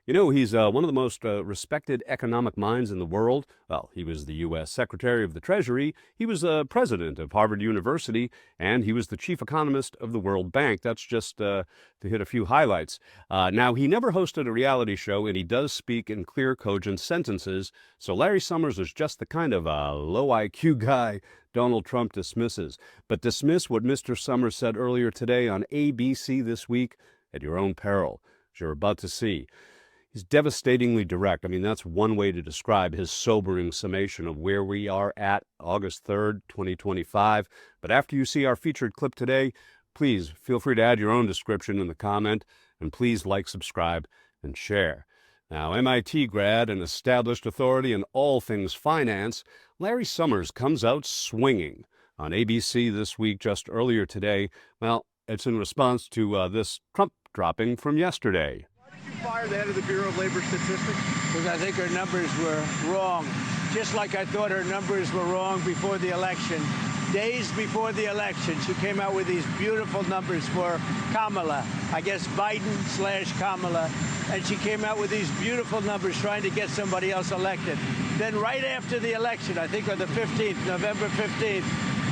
You know, he's one of the most respected economic minds in the world. Well, he was the U.S. Secretary of the Treasury, he was president of Harvard University, and he was the chief economist of the World Bank. That's just to hit a few highlights. Now, he never hosted a reality show, and he does speak in clear, cogent sentences. So Larry Summers is just the kind of low IQ guy Donald Trump dismisses. But dismiss what Mr. Summers said earlier today on ABC This Week at your own peril, as you're about to see. He's devastatingly direct. I mean, that's one way to describe his sobering summation of where we are at August 3rd, 2025. But after you see our featured clip today, please feel free to add your own description in the comment, and please like, subscribe, and share. Now, MIT grad and established authority in all things finance, Larry Summers comes out swinging on ABC This Week just earlier today. Well, it's in response to this Trump dropping from yesterday. You fired the head of the Bureau of Labor Statistics? Because I think her numbers were wrong, just like I thought her numbers were wrong before the election. Days before the election, she came out with these beautiful numbers for Kamala, I guess Biden/Kamala, and she came out with these beautiful numbers trying to get somebody else elected. Then right after the election, I think on the 15th, November 15th,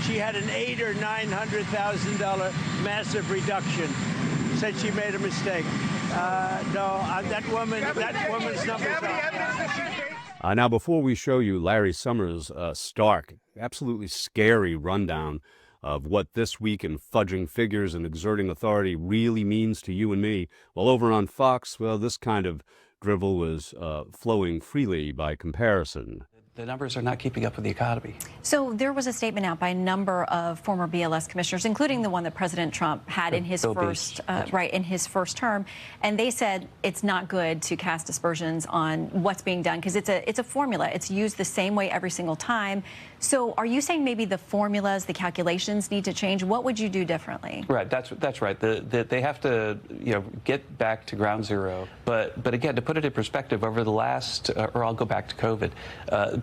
she had an $800,000 or $900,000 massive reduction. Said she made a mistake. That woman's numbers are. Now, before we show you Larry Summers' stark, absolutely scary rundown of what this week in fudging figures and exerting authority really means to you and me, well, over on Fox, well, this kind of drivel was flowing freely by comparison. The numbers are not keeping up with the economy. So there was a statement out by a number of former BLS commissioners, including the one that President Trump had in his first term, and they said it's not good to cast aspersions on what's being done because it's a formula. It's used the same way every single time. So are you saying maybe the formulas, the calculations need to change? What would you do differently? Right. That's right. They have to get back to ground zero. But again, to put it in perspective, over the last, or I'll go back to COVID.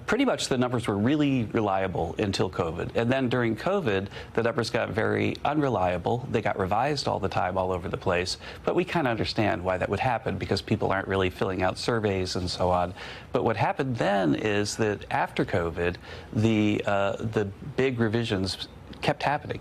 Pretty much the numbers were really reliable until COVID. And then during COVID, the numbers got very unreliable. They got revised all the time all over the place. But we kind of understand why that would happen because people aren't really filling out surveys and so on. But what happened then is that after COVID, the big revisions kept happening.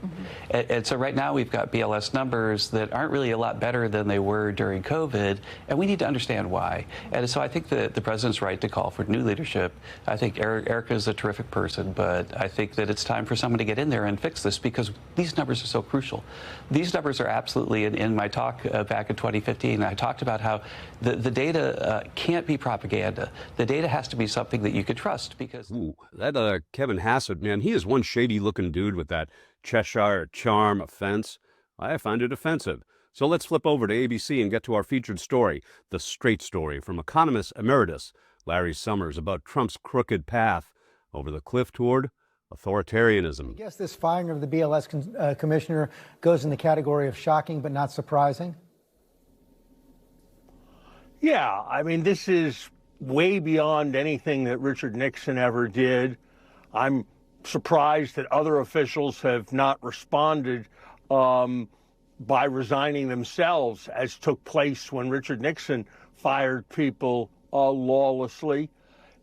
And so right now we've got BLS numbers that aren't really a lot better than they were during COVID, and we need to understand why. And so I think that the president's right to call for new leadership. I think Erica is a terrific person, but I think that it's time for someone to get in there and fix this because these numbers are so crucial. These numbers are absolutely, in my talk back in 2015, I talked about how the data can't be propaganda. The data has to be something that you could trust because... Ooh, that Kevin Hassett, man, he is one shady-looking dude with that Cheshire charm offense. I find it offensive. So let's flip over to ABC and get to our featured story, the straight story from economist emeritus Larry Summers about Trump's crooked path over the cliff toward authoritarianism. I guess this firing of the BLS commissioner goes in the category of shocking but not surprising. Yeah, I mean, this is way beyond anything that Richard Nixon ever did. I'm surprised that other officials have not responded by resigning themselves, as took place when Richard Nixon fired people lawlessly.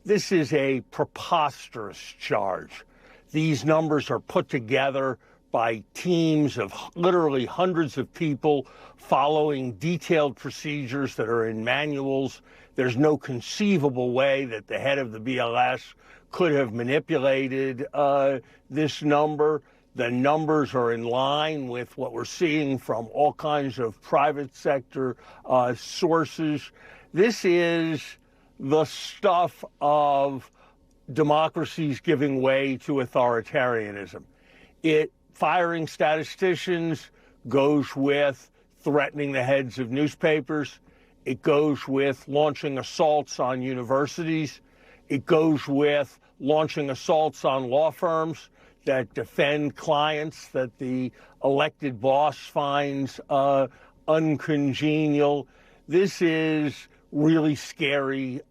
This is a preposterous charge. These numbers are put together by teams of literally hundreds of people following detailed procedures that are in manuals. There's no conceivable way that the head of the BLS could have manipulated this number. The numbers are in line with what we're seeing from all kinds of private sector sources. This is the stuff of democracies giving way to authoritarianism. Firing statisticians goes with threatening the heads of newspapers. It goes with launching assaults on universities. It goes with launching assaults on law firms that defend clients that the elected boss finds uncongenial. This is really scary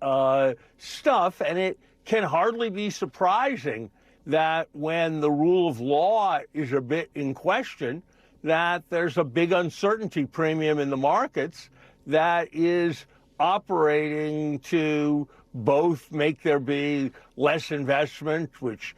stuff, and it can hardly be surprising that when the rule of law is a bit in question, that there's a big uncertainty premium in the markets that is operating to both make there be less investment, which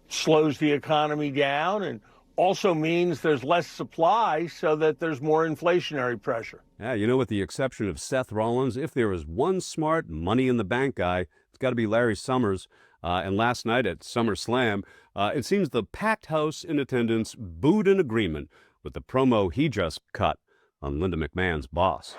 slows the economy down, and also means there's less supply so that there's more inflationary pressure. Yeah, you know, with the exception of Seth Rollins, if there is one smart money in the bank guy, it's got to be Larry Summers. And last night at SummerSlam, it seems the packed house in attendance booed in agreement with the promo he just cut on Linda McMahon's boss.